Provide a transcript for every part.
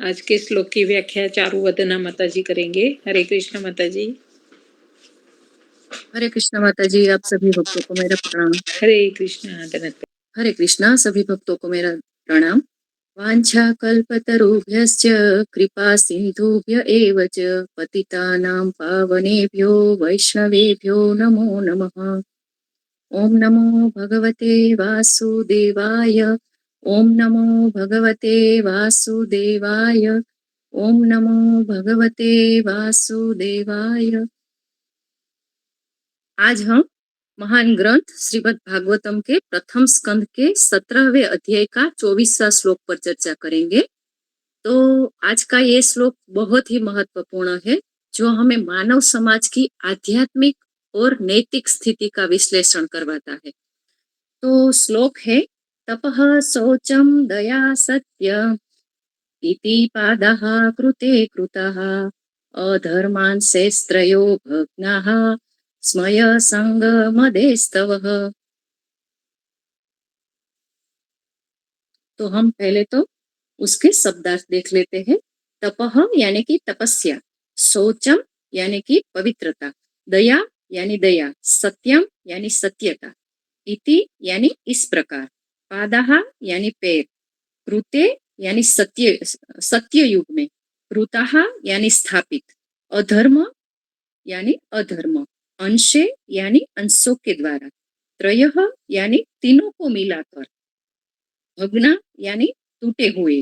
आज के श्लोक की व्याख्या चारुवदना माता जी करेंगे। हरे कृष्ण माता जी। हरे कृष्णा माता जी, आप सभी भक्तों को मेरा प्रणाम। हरे कृष्णा धन्यवाद। हरे कृष्णा, सभी भक्तों को मेरा प्रणाम। वाञ्छा कल्पतरुभ्यश्च कृपा सिन्धुभ्य एव च पतितानां पावनेभ्यो वैष्णवेभ्यो नमो नमः। ओम नमो भगवते वासुदेवाय। ओम नमो भगवते वासुदेवाय। ओम नमो भगवते वासुदेवाय। आज हम महान ग्रंथ श्रीमद् भागवतम के प्रथम स्कंद के 17वें अध्याय का 24वां श्लोक पर चर्चा करेंगे। तो आज का ये श्लोक बहुत ही महत्वपूर्ण है, जो हमें मानव समाज की आध्यात्मिक और नैतिक स्थिति का विश्लेषण करवाता है। तो श्लोक है, तपः शौचम दया सत्य इति पादः कृते कृतः अधर्मांशेस्त्रयो भग्नाः स्मय संगमदेस्तवः। तो हम पहले तो उसके शब्दार्थ देख लेते हैं। तपह यानी कि तपस्या, शौचम यानी कि पवित्रता, दया यानी दया, सत्यम यानी सत्यता, इति यानी इस प्रकार, पादाह यानी पैर, कृते यानी सत्य, सत्य युग में, कृताः यानी स्थापित, अधर्म यानी अधर्म, अंशे यानी अंशों के द्वारा, त्रयः यानी तीनों को मिलाकर, भग्ना यानी टूटे हुए,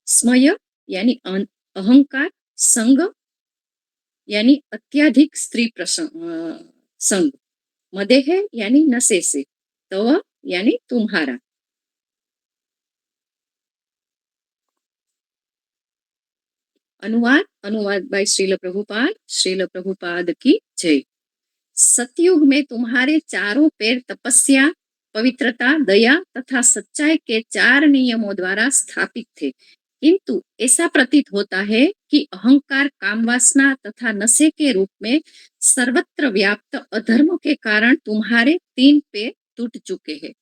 स्मय यानी अहंकार, संग यानी अत्याधिक स्त्री संग, मदेह यानी नशे से, तव यानी तुम्हारा। अनुवाद बाय श्रील प्रभुपाद की जय। सतयुग में तुम्हारे चारों पैर तपस्या, पवित्रता, दया तथा सच्चाई के 4 नियमों द्वारा स्थापित थे, किंतु ऐसा प्रतीत होता है कि अहंकार, कामवासना तथा नशे के रूप में सर्वत्र व्याप्त अधर्म के कारण तुम्हारे 3 पैर टूट चुके हैं।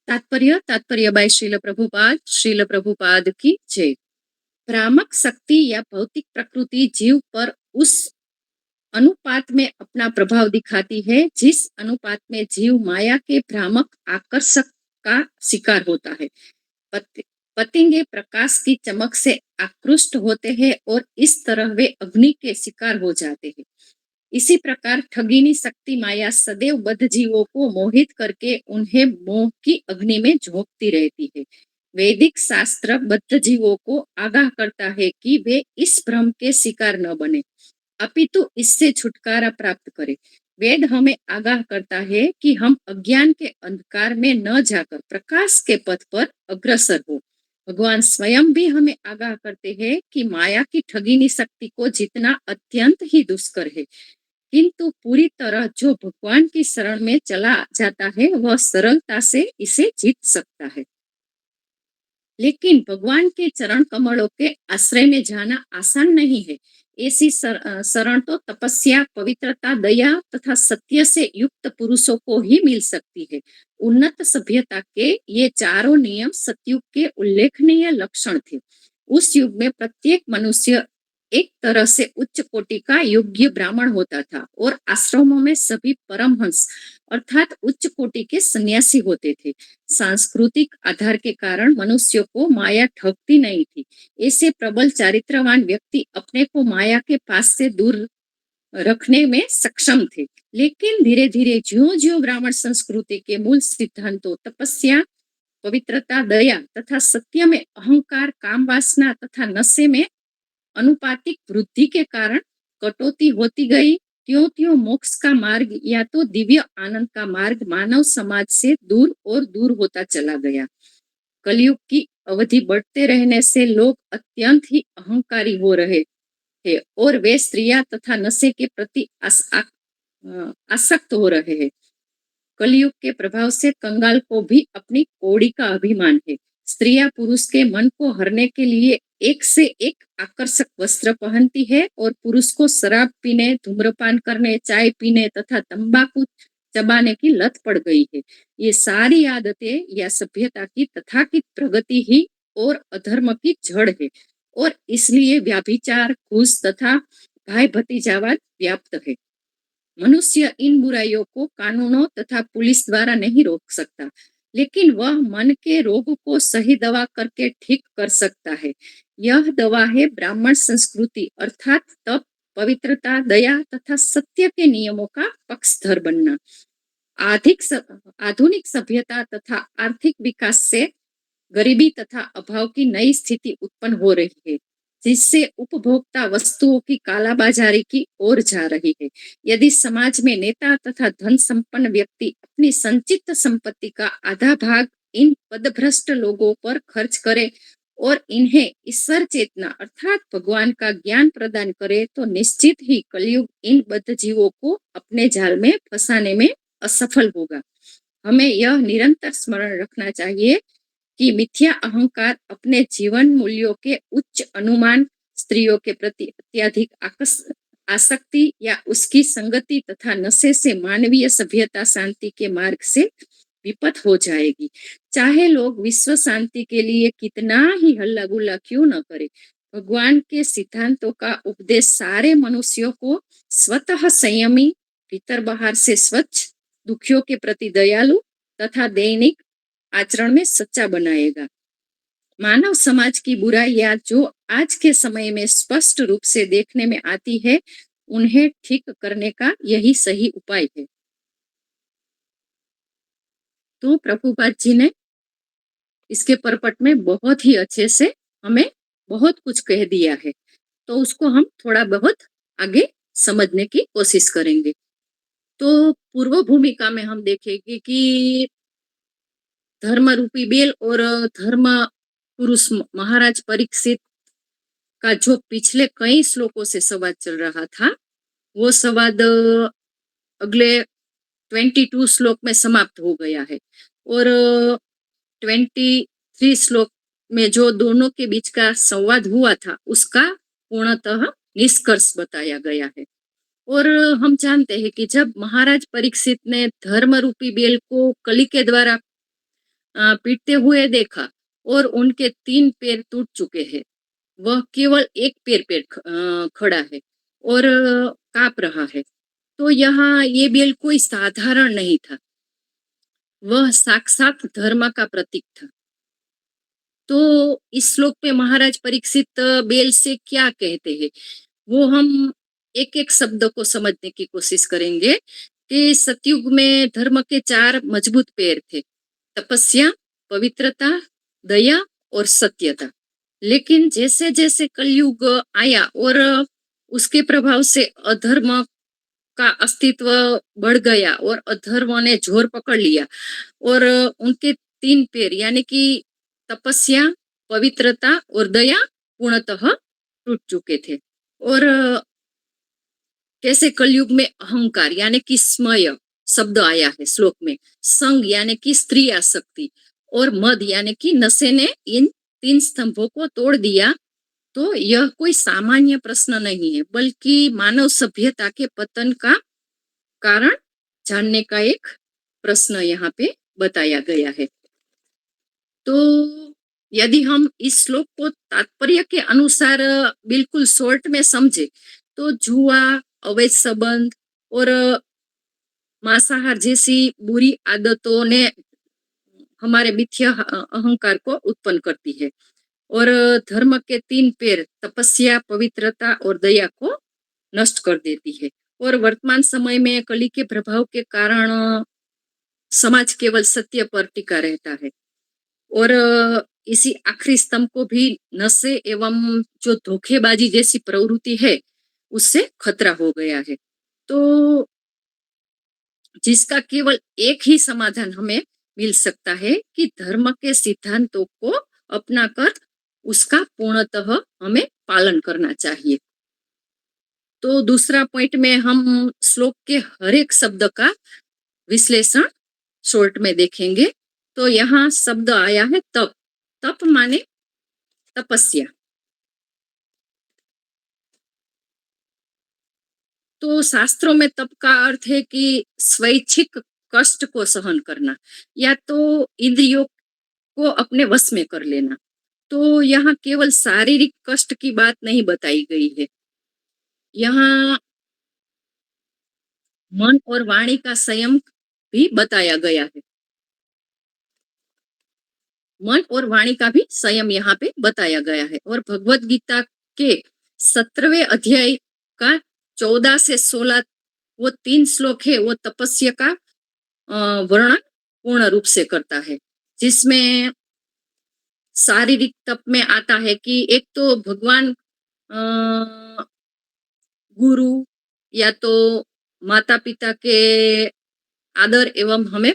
तात्पर्य बाय श्रील प्रभुपाद की जय। भ्रामक शक्ति या भौतिक प्रकृति जीव पर उस अनुपात में अपना प्रभाव दिखाती है जिस अनुपात में जीव माया के भ्रामक आकर्षक का शिकार होता है। पतंगे प्रकाश की चमक से आकृष्ट होते हैं और इस तरह वे अग्नि के शिकार हो जाते हैं। इसी प्रकार ठगिनी शक्ति माया सदैव बद्ध जीवों को मोहित करके उन्हें मोह की अग्नि में झोंकती रहती है। वैदिक शास्त्र बद्ध जीवों को आगाह करता है कि वे इस भ्रम के शिकार न बने, अपितु इससे छुटकारा प्राप्त करें। वेद हमें आगाह करता है कि हम अज्ञान के अंधकार में न जाकर प्रकाश के पथ पर अग्रसर हो। भगवान स्वयं भी हमें आगाह करते हैं कि माया की ठगिनी शक्ति को जीतना अत्यंत ही दुष्कर है, किंतु पूरी तरह जो भगवान की शरण में चला जाता है वह सरलता से इसे जीत सकता है। लेकिन भगवान के चरण कमलों के आश्रय में जाना आसान नहीं है। ऐसी शरण तो तपस्या, पवित्रता, दया तथा सत्य से युक्त पुरुषों को ही मिल सकती है। उन्नत सभ्यता के ये चारों नियम सतयुग के उल्लेखनीय लक्षण थे। उस युग में प्रत्येक मनुष्य एक तरह से उच्च कोटि का योग्य ब्राह्मण होता था और आश्रमों में सभी परमहंस अर्थात उच्च कोटि के सन्यासी होते थे। सांस्कृतिक आधार के कारण मनुष्य को माया ठगती नहीं थी। ऐसे प्रबल चारित्रवान व्यक्ति अपने को माया के पास से दूर रखने में सक्षम थे। लेकिन धीरे धीरे ज्यों ज्यों ब्राह्मण संस्कृति के मूल सिद्धांतों तपस्या, पवित्रता, दया तथा सत्य में अहंकार, काम वासना तथा नशे में अनुपातिक वृद्धि के कारण कटौती होती गई, त्यों त्यों मोक्ष का मार्ग या तो दिव्य आनंद का मार्ग मानव समाज से दूर और दूर होता चला गया। कलयुग की अवधि बढ़ते रहने से लोग अत्यंत ही अहंकारी हो रहे थे और वे स्त्रियां तथा नशे के प्रति आसक्त हो रहे हैं। कलयुग के प्रभाव से कंगाल को भी अपनी कौड़ी का अभिमान है। स्त्रियां पुरुष के मन को हरने के लिए एक से एक आकर्षक वस्त्र पहनती है और पुरुष को शराब पीने, धूम्रपान करने, चाय पीने तथा तंबाकू चबाने की लत पड़ गई है। ये सारी आदतें या सभ्यता की तथाकथित प्रगति ही और अधर्म की जड़ है और इसलिए व्याभिचार, घूस तथा भाई भतीजावाद व्याप्त है। मनुष्य इन बुराइयों को कानूनों तथा पुलिस द्वारा नहीं रोक सकता, लेकिन वह मन के रोग को सही दवा करके ठीक कर सकता है। यह दवा है ब्राह्मण संस्कृति अर्थात तप, पवित्रता, दया तथा सत्य के नियमों का पक्षधर बनना। आधुनिक सभ्यता तथा आर्थिक विकास से गरीबी तथा अभाव की नई स्थिति उत्पन्न हो रही है, जिससे उपभोक्ता वस्तुओं की कालाबाजारी की ओर जा रही है। यदि समाज में नेता तथा धन संपन्न व्यक्ति अपनी संचित संपत्ति का आधा भाग इन पदभ्रष्ट लोगों पर खर्च करे और इन्हें ईश्वर चेतना अर्थात भगवान का ज्ञान प्रदान करे, तो निश्चित ही कलयुग इन बद्ध जीवों को अपने जाल में फंसाने में असफल होगा। हमें यह निरंतर स्मरण रखना चाहिए कि मिथ्या अहंकार अपने जीवन मूल्यों के उच्च अनुमान, स्त्रियों के प्रति अत्यधिक आसक्ति या उसकी संगति तथा नशे से मानवीय सभ्यता शांति के मार्ग से विपत हो जाएगी। चाहे लोग विश्व शांति के लिए कितना ही हल्ला गुल्ला क्यों न करे, भगवान के सिद्धांतों का उपदेश सारे मनुष्यों को स्वतः संयमी, भीतर बाहर से स्वच्छ, दुखियों के प्रति दयालु तथा दैनिक आचरण में सच्चा बनाएगा। मानव समाज की बुराइयां जो आज के समय में स्पष्ट रूप से देखने में आती है, उन्हें ठीक करने का यही सही उपाय है। तो प्रभुपाद जी ने इसके परपट में बहुत ही अच्छे से हमें बहुत कुछ कह दिया है, तो उसको हम थोड़ा बहुत आगे समझने की कोशिश करेंगे। तो पूर्व भूमिका में हम देखेंगे कि धर्म रूपी बेल और धर्म पुरुष महाराज परीक्षित का जो पिछले कई श्लोकों से संवाद चल रहा था, वो संवाद अगले 22 श्लोक में समाप्त हो गया है और 23 श्लोक में जो दोनों के बीच का संवाद हुआ था, उसका पूर्णतः निष्कर्ष बताया गया है। और हम जानते हैं कि जब महाराज परीक्षित ने धर्म रूपी बेल को कली के द्वारा पीटते हुए देखा और उनके 3 पैर टूट चुके हैं, वह केवल एक पैर खड़ा है और कांप रहा है, तो यहाँ ये बेल कोई साधारण नहीं था, वह साक्षात धर्म का प्रतीक था। तो इस श्लोक में महाराज परीक्षित बेल से क्या कहते हैं, वो हम एक एक शब्द को समझने की कोशिश करेंगे। कि सतयुग में धर्म के 4 मजबूत पैर थे, तपस्या, पवित्रता, दया और सत्यता। लेकिन जैसे जैसे कलयुग आया और उसके प्रभाव से अधर्म का अस्तित्व बढ़ गया और अधर्म ने जोर पकड़ लिया और उनके 3 पैर यानी कि तपस्या, पवित्रता और दया पूर्णतः टूट चुके थे। और कैसे कलयुग में अहंकार यानी कि स्मय शब्द आया है श्लोक में, संग यानी कि स्त्री आसक्ति और मद यानी कि नशे ने इन 3 स्तंभों को तोड़ दिया। तो यह कोई सामान्य प्रश्न नहीं है, बल्कि मानव सभ्यता के पतन का कारण जानने का एक प्रश्न यहाँ पे बताया गया है। तो यदि हम इस श्लोक को तात्पर्य के अनुसार बिल्कुल शॉर्ट में समझे, तो जुआ, अवैध संबंध और मांसाहार जैसी बुरी आदतों ने हमारे मिथ्या अहंकार को उत्पन्न करती है और धर्म के 3 पैर तपस्या, पवित्रता और दया को नष्ट कर देती है। और वर्तमान समय में कली के प्रभाव के कारण समाज केवल सत्य पर टिका रहता है और इसी आखिरी स्तंभ को भी नशे एवं जो धोखेबाजी जैसी प्रवृत्ति है, उससे खतरा हो गया है। तो जिसका केवल एक ही समाधान हमें मिल सकता है कि धर्म के सिद्धांतों को अपनाकर उसका पूर्णतः हमें पालन करना चाहिए। तो दूसरा पॉइंट में हम श्लोक के हर एक शब्द का विश्लेषण शॉर्ट में देखेंगे। तो यहाँ शब्द आया है तप। तप माने तपस्या। तो शास्त्रों में तप का अर्थ है कि स्वैच्छिक कष्ट को सहन करना या तो इंद्रियों को अपने वश में कर लेना। तो यहाँ केवल शारीरिक कष्ट की बात नहीं बताई गई है, यहाँ मन और वाणी का संयम भी बताया गया है। मन और वाणी का भी संयम यहाँ पे बताया गया है। और भगवत गीता के 17वें अध्याय का 14 से 16 वो 3 श्लोक है, वो तपस्या का वर्णन पूर्ण रूप से करता है, जिसमें शारीरिक तप में आता है कि एक तो भगवान गुरु या तो माता पिता के आदर एवं हमें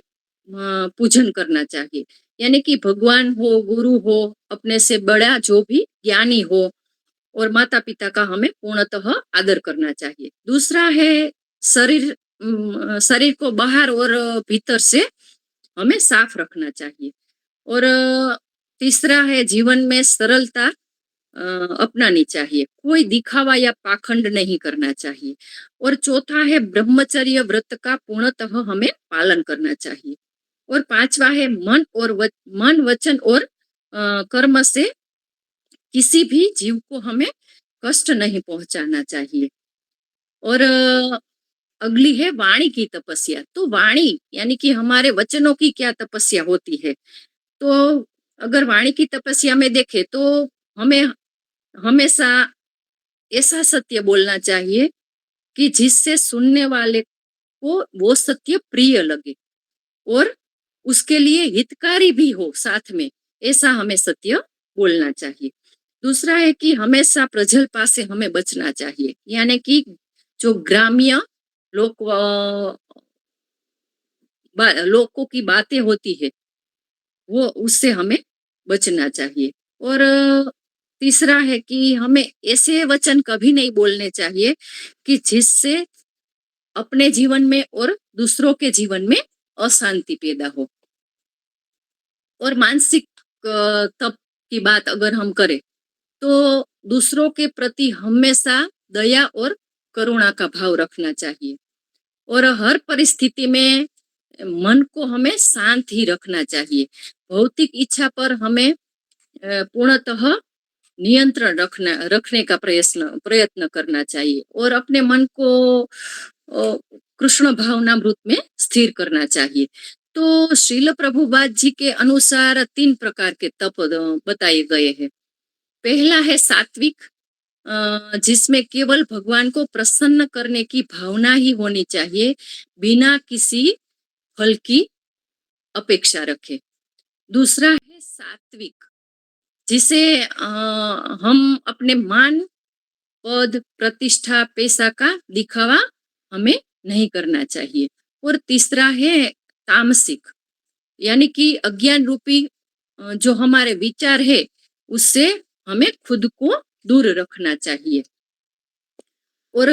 पूजन करना चाहिए, यानी कि भगवान हो, गुरु हो, अपने से बड़ा जो भी ज्ञानी हो, और माता पिता का हमें पूर्णतः आदर करना चाहिए। दूसरा है शरीर, शरीर को बाहर और भीतर से हमें साफ रखना चाहिए। और तीसरा है जीवन में सरलता अपनानी चाहिए, कोई दिखावा या पाखंड नहीं करना चाहिए। और चौथा है ब्रह्मचर्य व्रत का पूर्णतः हमें पालन करना चाहिए। और पांचवा है मन वचन और कर्म से किसी भी जीव को हमें कष्ट नहीं पहुंचाना चाहिए। और अगली है वाणी की तपस्या। तो वाणी यानी कि हमारे वचनों की क्या तपस्या होती है, तो अगर वाणी की तपस्या में देखें तो हमें हमेशा ऐसा सत्य बोलना चाहिए कि जिससे सुनने वाले को वो सत्य प्रिय लगे और उसके लिए हितकारी भी हो साथ में, ऐसा हमें सत्य बोलना चाहिए। दूसरा है कि हमेशा प्रजल्पा से हमें बचना चाहिए, यानी कि जो ग्राम्य लोक लोगों की बातें होती है वो उससे हमें बचना चाहिए। और तीसरा है कि हमें ऐसे वचन कभी नहीं बोलने चाहिए कि जिससे अपने जीवन में और दूसरों के जीवन में अशांति पैदा हो। और मानसिक तप की बात अगर हम करें तो दूसरों के प्रति हमेशा दया और करुणा का भाव रखना चाहिए। और हर परिस्थिति में मन को हमें शांत ही रखना चाहिए। भौतिक इच्छा पर हमें पूर्णतः नियंत्रण रखने का प्रयत्न करना चाहिए और अपने मन को कृष्ण भावनामृत में स्थिर करना चाहिए। तो श्रील प्रभुपाद जी के अनुसार 3 प्रकार के तप बताए गए हैं। पहला है सात्विक, जिसमें केवल भगवान को प्रसन्न करने की भावना ही होनी चाहिए, बिना किसी फल की अपेक्षा रखे। दूसरा है सात्विक, जिसे हम अपने मान, पद, प्रतिष्ठा, पैसा का दिखावा हमें नहीं करना चाहिए। और तीसरा है तामसिक, यानी कि अज्ञान रूपी जो हमारे विचार है उससे हमें खुद को दूर रखना चाहिए। और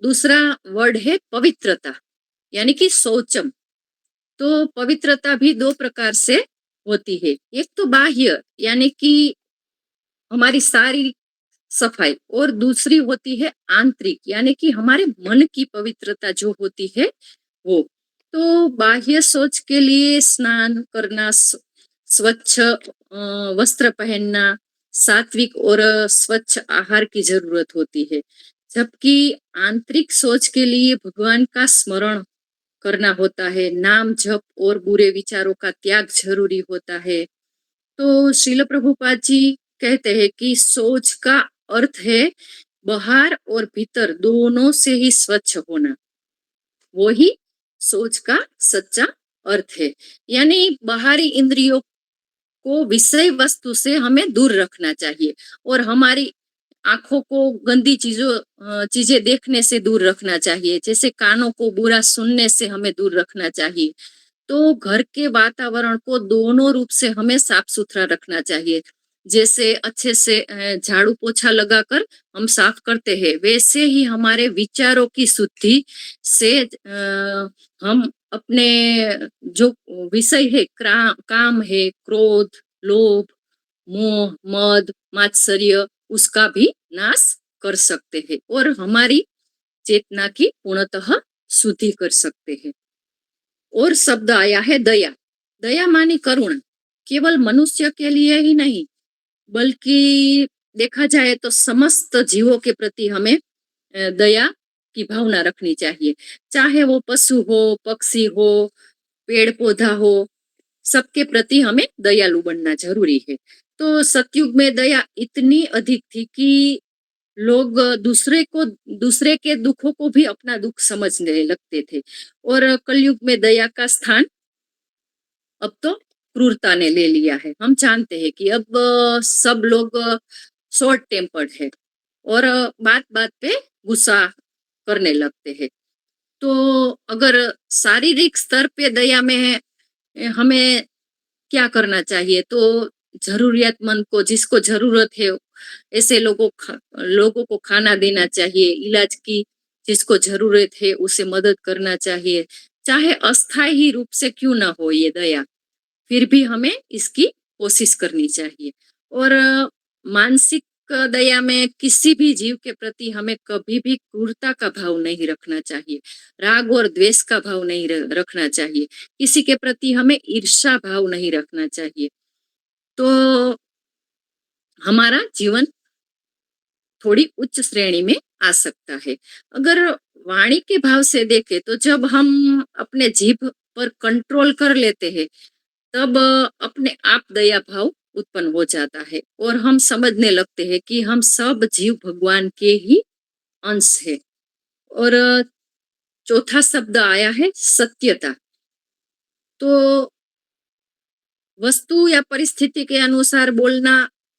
दूसरा वर्ड है पवित्रता, यानी कि शौचम। तो पवित्रता भी 2 प्रकार से होती है, एक तो बाह्य यानी कि हमारी शारीरिक सफाई, और दूसरी होती है आंतरिक यानी कि हमारे मन की पवित्रता जो होती है वो। तो बाह्य शौच के लिए स्नान करना, स्वच्छ वस्त्र पहनना, सात्विक और स्वच्छ आहार की जरूरत होती है, जबकि आंतरिक शौच के लिए भगवान का स्मरण करना होता है, नाम जप और बुरे विचारों का त्याग जरूरी होता है। तो श्रील प्रभुपाद जी कहते हैं कि शौच का अर्थ है बाहर और भीतर दोनों से ही स्वच्छ होना, वो ही शौच का सच्चा अर्थ है। यानी बाहरी इंद्रियों को विषय वस्तु से हमें दूर रखना चाहिए और हमारी आंखों को गंदी चीजें देखने से दूर रखना चाहिए, जैसे कानों को बुरा सुनने से हमें दूर रखना चाहिए। तो घर के वातावरण को दोनों रूप से हमें साफ सुथरा रखना चाहिए, जैसे अच्छे से झाड़ू पोछा लगाकर हम साफ करते हैं, वैसे ही हमारे विचारों की शुद्धि से हम अपने जो विषय है, काम है, क्रोध, लोभ, मोह, मद, मात्सर्य, उसका भी नाश कर सकते हैं। और हमारी चेतना की पूर्णतः शुद्धि कर सकते हैं। और शब्द आया है दया। दया मानी करुणा, केवल मनुष्य के लिए ही नहीं बल्कि देखा जाए तो समस्त जीवों के प्रति हमें दया की भावना रखनी चाहिए। चाहे वो पशु हो, पक्षी हो, पेड़ पौधा हो, सबके प्रति हमें दयालु बनना जरूरी है। तो सतयुग में दया इतनी अधिक थी कि लोग दूसरे के दुखों को भी अपना दुख समझने लगते थे। और कलयुग में दया का स्थान अब तो क्रूरता ने ले लिया है। हम जानते हैं कि अब सब लोग शॉर्ट टेम्पर्ड है और बात बात पे गुस्सा करने लगते हैं। तो अगर शारीरिक स्तर पे दया में हमें क्या करना चाहिए, तो जरूरियतमंद को, जिसको जरूरत है, ऐसे लोगों को खाना देना चाहिए, इलाज की जिसको जरूरत है उसे मदद करना चाहिए। चाहे अस्थायी रूप से क्यों ना हो ये दया, फिर भी हमें इसकी कोशिश करनी चाहिए। और मानसिक दया में किसी भी जीव के प्रति हमें कभी भी क्रूरता का भाव नहीं रखना चाहिए, राग और द्वेष का भाव नहीं रखना चाहिए, किसी के प्रति हमें ईर्ष्या भाव नहीं रखना चाहिए। तो हमारा जीवन थोड़ी उच्च श्रेणी में आ सकता है। अगर वाणी के भाव से देखें तो जब हम अपने जीभ पर कंट्रोल कर लेते हैं तब अपने आप दया भाव उत्पन्न हो जाता है और हम समझने लगते हैं कि हम सब जीव भगवान के ही अंश है। और चौथा शब्द आया है सत्यता। तो वस्तु या परिस्थिति के अनुसार बोलना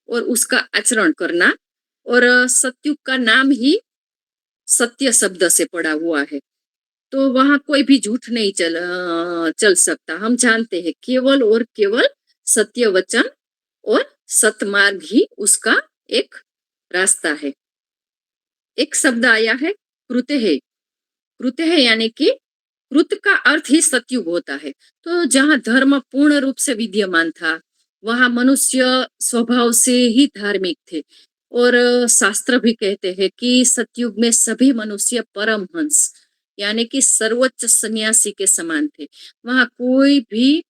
और उसका आचरण करना। और सतयुग का नाम ही सत्य शब्द से पड़ा हुआ है, तो वहां कोई भी झूठ नहीं चल सकता। हम जानते हैं केवल और केवल सत्य वचन और सतमार्ग ही उसका एक रास्ता है। एक शब्द आया है कृत्य है। कृत्य है यानी कि कृत का अर्थ ही सतयुग होता है। तो जहां धर्म पूर्ण रूप से विद्यमान था वहां मनुष्य स्वभाव से ही धार्मिक थे। और शास्त्र भी कहते हैं कि सतयुग में सभी मनुष्य परमहंस यानी कि सर्वोच्च सन्यासी के समान थे। वहां कोई भी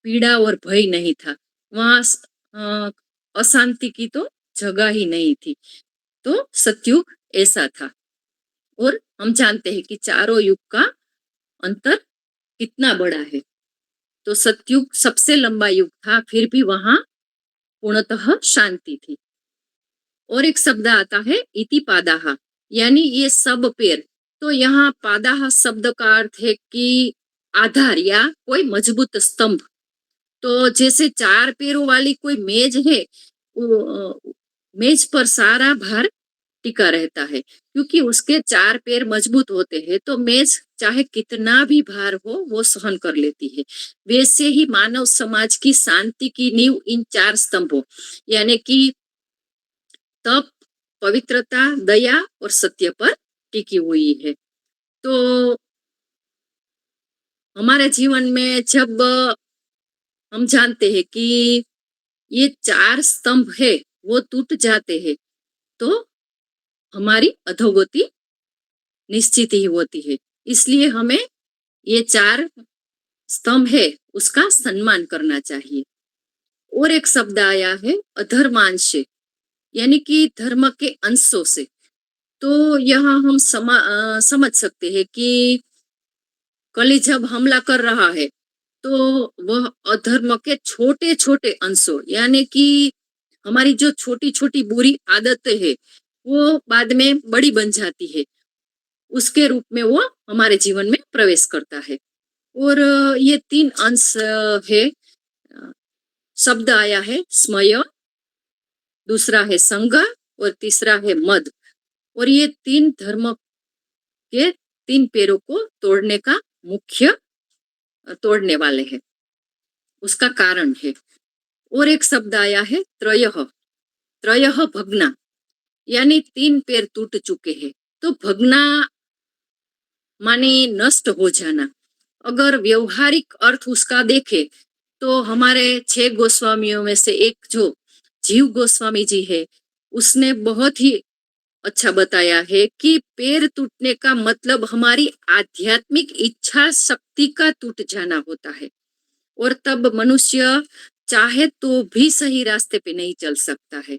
पीड़ा और भय नहीं था। वहां अशांति की तो जगह ही नहीं थी। तो सतयुग ऐसा था। और हम जानते हैं कि चारों युग का अंतर कितना बड़ा है। तो सतयुग सबसे लंबा युग था, फिर भी वहां पूर्णतः शांति थी। और एक शब्द आता है इति पादाहा, यानी ये सब पैर। तो यहाँ पादाहा शब्द का अर्थ है कि आधार या कोई मजबूत स्तंभ। तो जैसे चार पैरों वाली कोई मेज है, मेज पर सारा भार टिका रहता है क्योंकि उसके चार पैर मजबूत होते हैं। तो मेज चाहे कितना भी भार हो वो सहन कर लेती है। वैसे ही मानव समाज की शांति की नींव इन चार स्तंभों यानी कि तप, पवित्रता, दया और सत्य पर टिकी हुई है। तो हमारे जीवन में जब हम जानते हैं कि ये चार स्तंभ है वो टूट जाते हैं तो हमारी अधोगति निश्चित ही होती है। इसलिए हमें ये चार स्तंभ है उसका सम्मान करना चाहिए। और एक शब्द आया है अधर्मांश, यानी कि धर्म के अंशों से। तो यहाँ हम समझ सकते हैं कि कली जब हमला कर रहा है तो वह अधर्म के छोटे छोटे अंशों यानी कि हमारी जो छोटी छोटी बुरी आदतें है वो बाद में बड़ी बन जाती है, उसके रूप में वो हमारे जीवन में प्रवेश करता है। और ये तीन अंश है। शब्द आया है स्मय, दूसरा है संग और तीसरा है मद। और ये तीन धर्म के तीन पैरों को तोड़ने का मुख्य तोड़ने वाले हैं, उसका कारण है। और एक शब्द आया है त्रयः। त्रयः भगना, यानी तीन पैर टूट चुके हैं। तो भगना माने नष्ट हो जाना। अगर व्यवहारिक अर्थ उसका देखे तो हमारे 6 गोस्वामियों में से एक जो जीव गोस्वामी जी है उसने बहुत ही अच्छा बताया है कि पैर टूटने का मतलब हमारी आध्यात्मिक इच्छा शक्ति का टूट जाना होता है और तब मनुष्य चाहे तो भी सही रास्ते पे नहीं चल सकता है।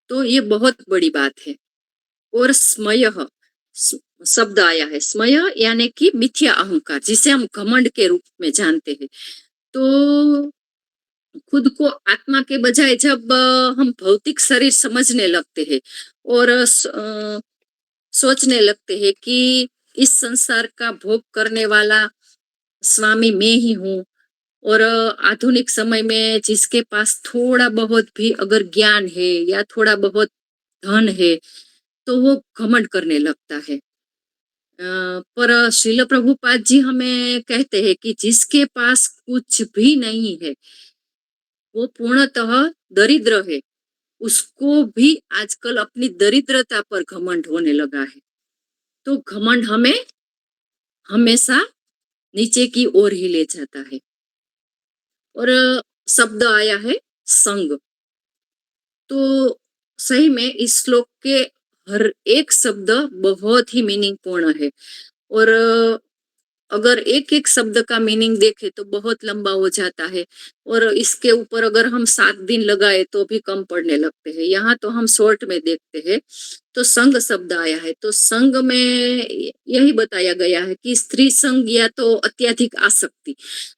तो ये बहुत बड़ी बात है। और स्मयः शब्द आया है, स्मय यानी कि मिथ्या अहंकार, जिसे हम घमंड के रूप में जानते हैं। तो खुद को आत्मा के बजाय जब हम भौतिक शरीर समझने लगते हैं और सोचने लगते हैं कि इस संसार का भोग करने वाला स्वामी मैं ही हूँ, और आधुनिक समय में जिसके पास थोड़ा बहुत भी अगर ज्ञान है या थोड़ा बहुत धन है तो वो घमंड करने लगता है। पर श्रील प्रभुपाद जी हमें कहते हैं कि जिसके पास कुछ भी नहीं है वो पूर्णतः दरिद्र है, उसको भी आजकल अपनी दरिद्रता पर घमंड होने लगा है। तो घमंड हमें हमेशा नीचे की ओर ही ले जाता है। और शब्द आया है संग। तो सही में इस श्लोक के हर एक शब्द बहुत ही मीनिंगपूर्ण है। और अगर एक एक शब्द का मीनिंग देखे तो बहुत लंबा हो जाता है और इसके ऊपर अगर हम 7 दिन लगाए तो भी कम पड़ने लगते हैं। यहाँ तो हम शॉर्ट में देखते हैं। तो संग शब्द आया है, तो संग में यही बताया गया है कि स्त्री संग या तो अत्यधिक आसक्ति।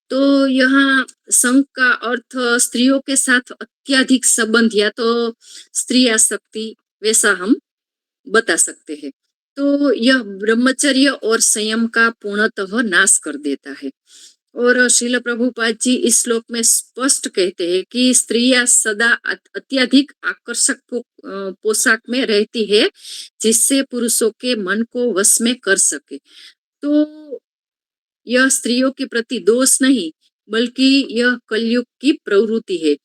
तो यहाँ संग का अर्थ स्त्रियों के साथ अत्यधिक संबंध या तो स्त्री आसक्ति, वैसा हम बता सकते हैं। तो यह ब्रह्मचर्य और संयम का पूर्णतः नाश कर देता है। और श्रील प्रभुपाद जी इस श्लोक में स्पष्ट कहते हैं कि स्त्रियां सदा अत्यधिक आकर्षक पोशाक में रहती है जिससे पुरुषों के मन को वश में कर सके। तो यह स्त्रियों के प्रति दोष नहीं बल्कि यह कलयुग की प्रवृत्ति है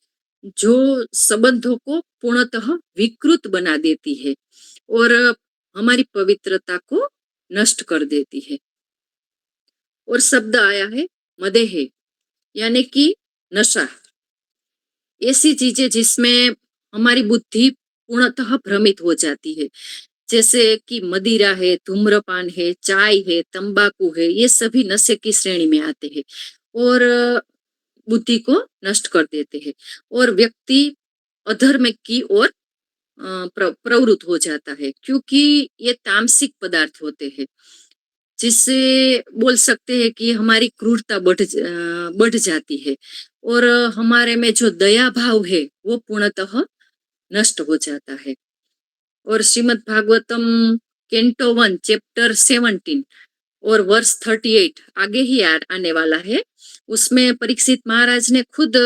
जो संबंधों को पूर्णतः विकृत बना देती है और हमारी पवित्रता को नष्ट कर देती है। और शब्द आया है मदेह यानी कि नशा, ऐसी चीजें जिसमें हमारी बुद्धि पूर्णतः भ्रमित हो जाती है, जैसे कि मदिरा है, धूम्रपान है, चाय है, तंबाकू है, ये सभी नशे की श्रेणी में आते हैं और बुद्धि को नष्ट कर देते हैं और व्यक्ति अधर्म की ओर प्रवृत्त हो जाता है, क्योंकि ये तामसिक पदार्थ होते हैं जिससे बोल सकते हैं कि हमारी क्रूरता बढ़ जाती है और हमारे में जो दया भाव है वो पूर्णतः नष्ट हो जाता है। और श्रीमद् भागवतम कैंटो 1 चैप्टर 17 और वर्ष 38 आगे ही आने वाला है। उसमें परीक्षित महाराज ने खुद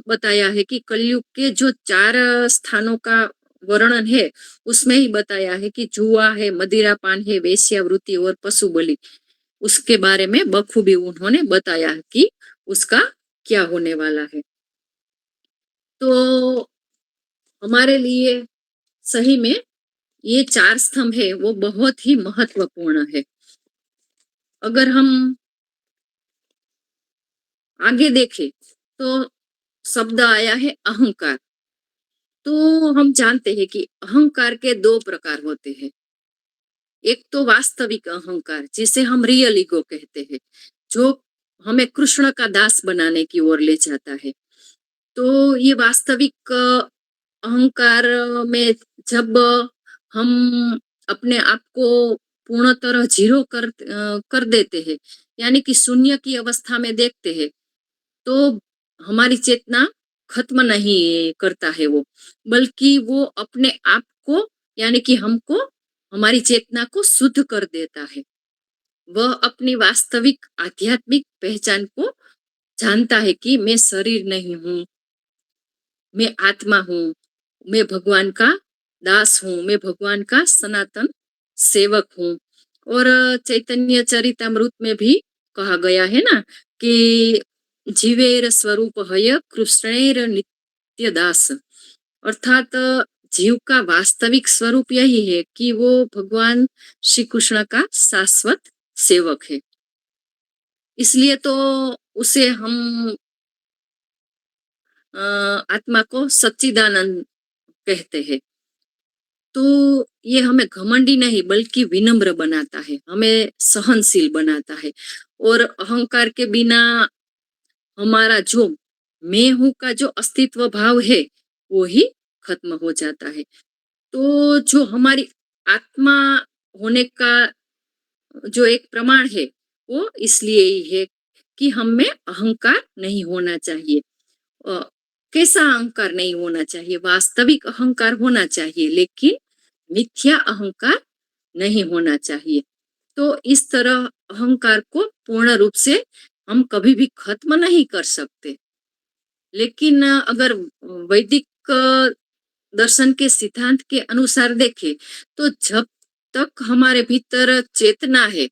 बताया है कि कलयुग के जो 4 स्थानों का वर्णन है उसमें ही बताया है कि जुआ है, मदिरा पान है, वेश्यावृत्ति और पशु बलि, उसके बारे में बखूबी उन्होंने बताया कि उसका क्या होने वाला है। तो हमारे लिए सही में ये 4 स्तंभ है वो बहुत ही महत्वपूर्ण है। अगर हम आगे देखें तो शब्द आया है अहंकार। तो हम जानते हैं कि अहंकार के 2 प्रकार होते हैं। एक तो वास्तविक अहंकार जिसे हम रियल ईगो कहते हैं, जो हमें कृष्ण का दास बनाने की ओर ले जाता है। तो ये वास्तविक अहंकार में जब हम अपने आप को पूर्ण तरह जीरो कर देते हैं, यानी कि शून्य की अवस्था में देखते हैं, तो हमारी चेतना खत्म नहीं करता है वो, बल्कि वो अपने आप को यानी कि हमको हमारी चेतना को शुद्ध कर देता है। वह अपनी वास्तविक आध्यात्मिक पहचान को जानता है कि मैं शरीर नहीं हूँ, मैं आत्मा हूँ, मैं भगवान का दास हूँ, मैं भगवान का सनातन सेवक हूँ। और चैतन्य चरितमृत में भी कहा गया है ना कि जीवेर स्वरूप हय कृष्णेर नित्य दास, अर्थात जीव का वास्तविक स्वरूप यही है कि वो भगवान श्री कृष्ण का शाश्वत सेवक है। इसलिए तो उसे हम आत्मा को सच्चिदानंद कहते हैं। तो ये हमें घमंडी नहीं बल्कि विनम्र बनाता है, हमें सहनशील बनाता है। और अहंकार के बिना हमारा जो मैं हूँ का जो अस्तित्व भाव है वो ही खत्म हो जाता है। तो जो हमारी आत्मा होने का जो एक प्रमाण है वो इसलिए ही है कि हम में अहंकार नहीं होना चाहिए। अ, कैसा अहंकार नहीं होना चाहिए? वास्तविक अहंकार होना चाहिए लेकिन मिथ्या अहंकार नहीं होना चाहिए। तो इस तरह अहंकार को पूर्ण रूप से हम कभी भी खत्म नहीं कर सकते। लेकिन अगर वैदिक दर्शन के सिद्धांत के अनुसार देखें तो जब तक हमारे भीतर चेतना है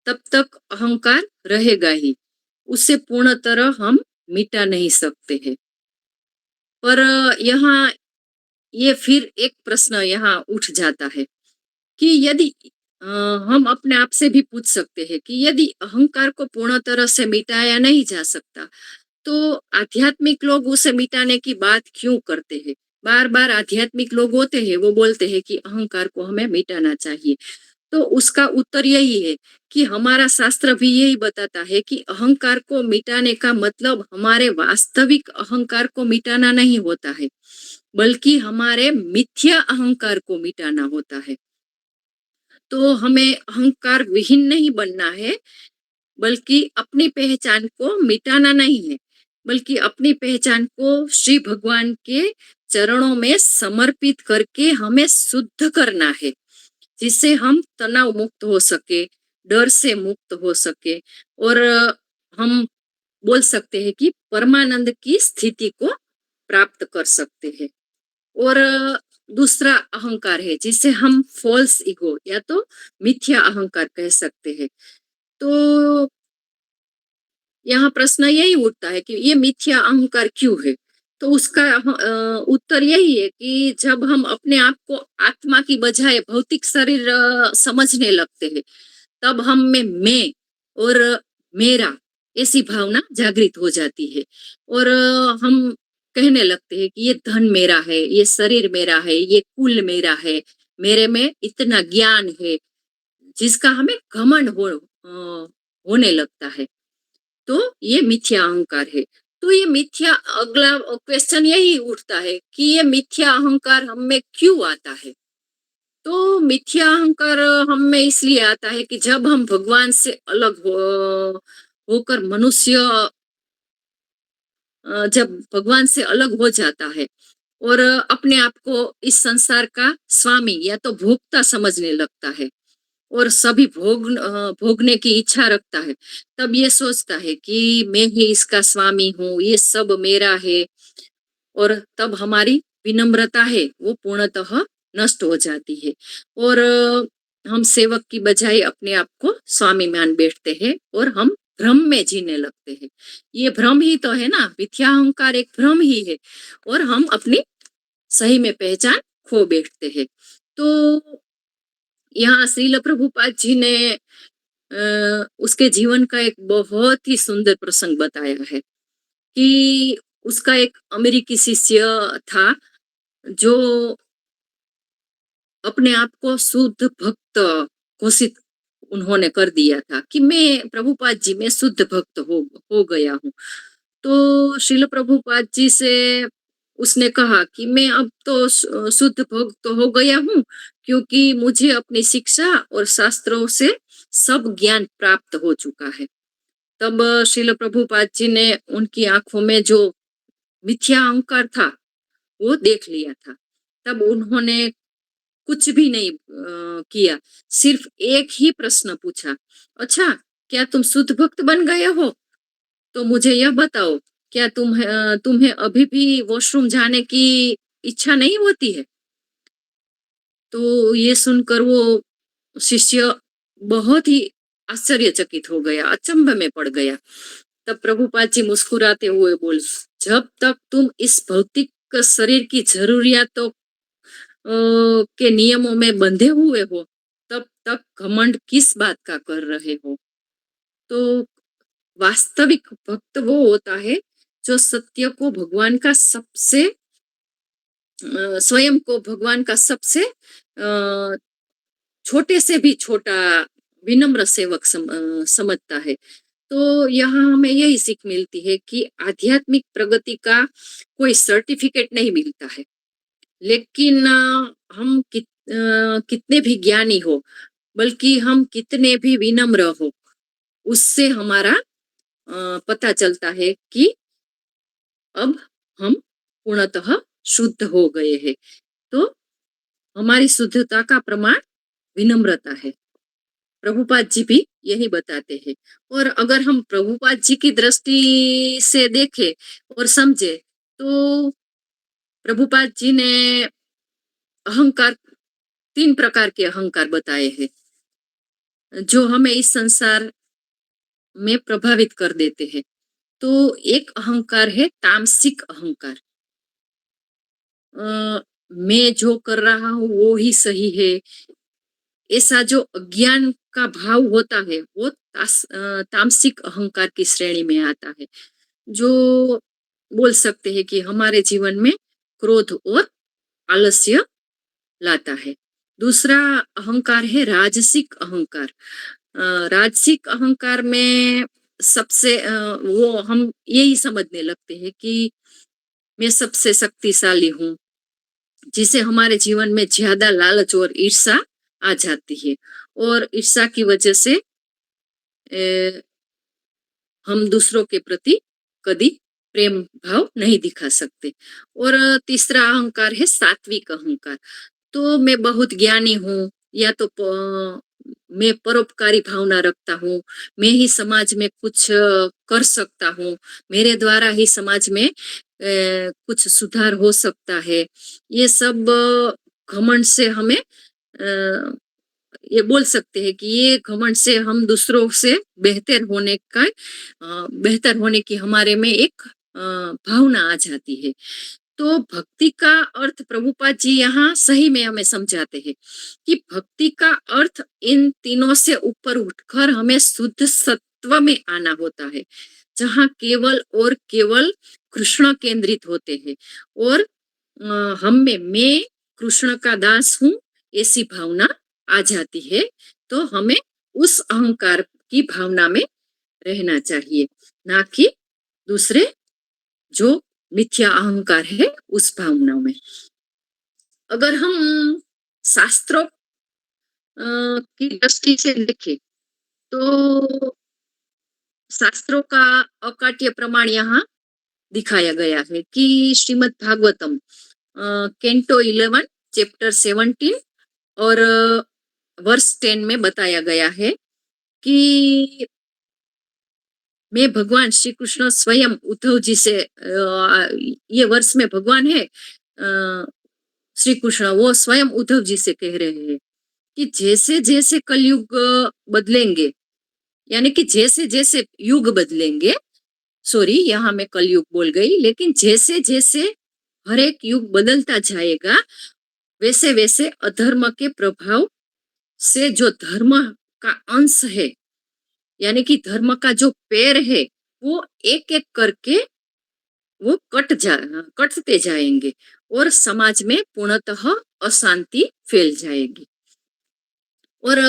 तब तक अहंकार रहेगा ही, उसे पूर्ण तरह हम मिटा नहीं सकते हैं। पर यहाँ ये फिर एक प्रश्न यहाँ उठ जाता है कि यदि हम अपने आप से भी पूछ सकते हैं कि यदि अहंकार को पूर्ण तरह से मिटाया नहीं जा सकता तो आध्यात्मिक लोग उसे मिटाने की बात क्यों करते हैं? बार बार आध्यात्मिक लोग होते हैं वो बोलते हैं कि अहंकार को हमें मिटाना चाहिए। तो उसका उत्तर यही है कि हमारा शास्त्र भी यही बताता है कि अहंकार को मिटाने का मतलब हमारे वास्तविक अहंकार को मिटाना नहीं होता है बल्कि हमारे मिथ्या अहंकार को मिटाना होता है। तो हमें अहंकार विहीन नहीं बनना है बल्कि अपनी पहचान को मिटाना नहीं है बल्कि अपनी पहचान को श्री भगवान के चरणों में समर्पित करके हमें शुद्ध करना है जिससे हम तनाव मुक्त हो सके, डर से मुक्त हो सके और हम बोल सकते हैं कि परमानंद की स्थिति को प्राप्त कर सकते हैं। और दूसरा अहंकार है जिसे हम फॉल्स ईगो या तो मिथ्या अहंकार कह सकते हैं। तो यहाँ प्रश्न यही उठता है कि ये मिथ्या अहंकार क्यों है? तो उसका उत्तर यही है कि जब हम अपने आप को आत्मा की बजाय भौतिक शरीर समझने लगते हैं तब हम में मैं और मेरा ऐसी भावना जागृत हो जाती है और हम कहने लगते हैं कि ये धन मेरा है, ये शरीर मेरा है, ये कुल मेरा है, मेरे में इतना ज्ञान है जिसका हमें घमंड होने लगता है। तो ये मिथ्या अहंकार है। तो ये मिथ्या अगला क्वेश्चन यही उठता है कि ये मिथ्या अहंकार हम में क्यों आता है? तो मिथ्या अहंकार हम में इसलिए आता है कि जब हम भगवान से अलग होकर मनुष्य जब भगवान से अलग हो जाता है और अपने आप को इस संसार का स्वामी या तो भोक्ता समझने लगता है और सभी भोगने की इच्छा रखता है, तब ये सोचता है कि मैं ही इसका स्वामी हूँ, ये सब मेरा है और तब हमारी विनम्रता है वो पूर्णतः नष्ट हो जाती है और हम सेवक की बजाय अपने आप को स्वामी मान बैठते हैं और हम भ्रम में जीने लगते हैं। ये भ्रम ही तो है ना, मिथ्या अहंकार एक भ्रम ही है और हम अपनी सही में पहचान खो बैठते हैं। तो यहाँ श्रील प्रभुपाद जी ने उसके जीवन का एक बहुत ही सुंदर प्रसंग बताया है कि उसका एक अमेरिकी शिष्य था जो अपने आप को शुद्ध भक्त घोषित उन्होंने कर दिया था कि मैं प्रभुपाद जी में शुद्ध भक्त हो गया हूँ। तो श्रील प्रभुपाद जी से उसने कहा कि मैं अब तो शुद्ध भक्त हो गया हूँ क्योंकि मुझे अपनी शिक्षा और शास्त्रों से सब ज्ञान प्राप्त हो चुका है। तब श्रील प्रभुपाद जी ने उनकी आंखों में जो मिथ्या अहंकार था वो देख लिया था। तब उन्होंने कुछ भी नहीं किया, सिर्फ एक ही प्रश्न पूछा, अच्छा क्या तुम शुद्ध भक्त बन गए हो? तो मुझे यह बताओ, क्या तुम्हें अभी भी वॉशरूम जाने की इच्छा नहीं होती है? तो ये सुनकर वो शिष्य बहुत ही आश्चर्यचकित हो गया, अचंभ में पड़ गया। तब प्रभुपाद जी मुस्कुराते हुए बोले, जब तक तुम इस भौतिक शरीर की जरूरियातों के नियमों में बंधे हुए हो तब तक घमंड किस बात का कर रहे हो? तो वास्तविक भक्त वो होता है जो सत्य को भगवान का सबसे स्वयं को भगवान का सबसे छोटे से भी छोटा विनम्र सेवक समझता है। तो यहाँ हमें यही सीख मिलती है कि आध्यात्मिक प्रगति का कोई सर्टिफिकेट नहीं मिलता है, लेकिन हम कितने भी ज्ञानी हो, बल्कि हम कितने भी विनम्र हो, उससे हमारा पता चलता है कि अब हम पूर्णतः शुद्ध हो गए हैं। तो हमारी शुद्धता का प्रमाण विनम्रता है। प्रभुपाद जी भी यही बताते हैं। और अगर हम प्रभुपाद जी की दृष्टि से देखें और समझे, तो प्रभुपाद जी ने अहंकार, 3 प्रकार के अहंकार बताए हैं, जो हमें इस संसार में प्रभावित कर देते हैं। तो एक अहंकार है तामसिक अहंकार। मैं जो कर रहा हूँ वो ही सही है, ऐसा जो अज्ञान का भाव होता है वो तामसिक अहंकार की श्रेणी में आता है, जो बोल सकते हैं कि हमारे जीवन में क्रोध और आलस्य लाता है। दूसरा अहंकार है राजसिक अहंकार। राजसिक अहंकार में सबसे वो हम यही समझने लगते हैं कि मैं सबसे शक्तिशाली हूँ, जिसे हमारे जीवन में ज्यादा लालच और ईर्ष्या आ जाती है, और ईर्ष्या की वजह से हम दूसरों के प्रति कभी प्रेम भाव नहीं दिखा सकते। और तीसरा अहंकार है सात्विक अहंकार। तो मैं बहुत ज्ञानी हूँ, या तो मैं परोपकारी भावना रखता हूँ, मैं ही समाज में कुछ कर सकता हूँ, मेरे द्वारा ही समाज में कुछ सुधार हो सकता है। ये सब घमंड से हमें ये बोल सकते हैं कि ये घमंड से हम दूसरों से बेहतर होने की हमारे में एक भावना आ जाती है। तो भक्ति का अर्थ प्रभुपाद जी यहाँ सही में हमें समझाते हैं कि भक्ति का अर्थ इन तीनों से ऊपर उठकर हमें शुद्ध सत्व में आना होता है, जहाँ केवल और केवल कृष्ण केंद्रित होते हैं, और हम में मैं कृष्ण का दास हूँ ऐसी भावना आ जाती है। तो हमें उस अहंकार की भावना में रहना चाहिए, ना कि दूसरे जो मिथ्या अहंकार है उस भावना में। अगर हम शास्त्रों की दृष्टि से देखें, तो शास्त्रों का अकाट्य प्रमाण यहाँ दिखाया गया है कि श्रीमद् भागवतम कैंटो 11 चैप्टर 17 और वर्स 10 में बताया गया है कि मैं भगवान श्री कृष्ण स्वयं उद्धव जी से ये वर्ष में भगवान है श्री कृष्ण, वो स्वयं उद्धव जी से कह रहे हैं कि जैसे जैसे कलयुग बदलेंगे, यानी कि जैसे जैसे युग बदलेंगे, सॉरी यहाँ मैं कलयुग बोल गई, लेकिन जैसे जैसे हर एक युग बदलता जाएगा, वैसे वैसे अधर्म के प्रभाव से जो धर्म का अंश है, यानी कि धर्म का जो पैर है, वो एक एक करके वो कटते जाएंगे और समाज में पूर्णतः अशांति फैल जाएगी। और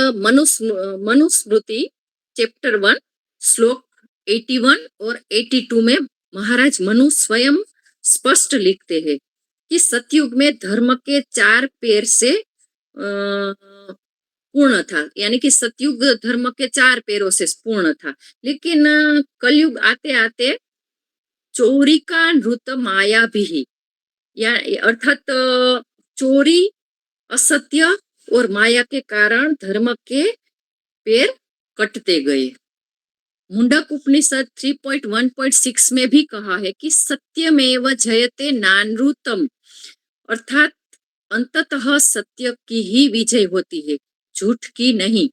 मनुस्मृति चैप्टर 1 श्लोक 81 और 82 में महाराज मनु स्वयं स्पष्ट लिखते हैं कि सतयुग में धर्म के 4 पैर से पूर्ण था, यानी कि सतयुग धर्म के 4 पैरों से पूर्ण था, लेकिन कलयुग आते आते चोरी का नृत माया भी, या अर्थात चोरी, असत्य और माया के कारण धर्म के पैर कटते गए। मुंडक उपनिषद 3.1.6 में भी कहा है कि सत्यमेव जयते नानृतम, अर्थात अंततः सत्य की ही विजय होती है, झूठ की नहीं।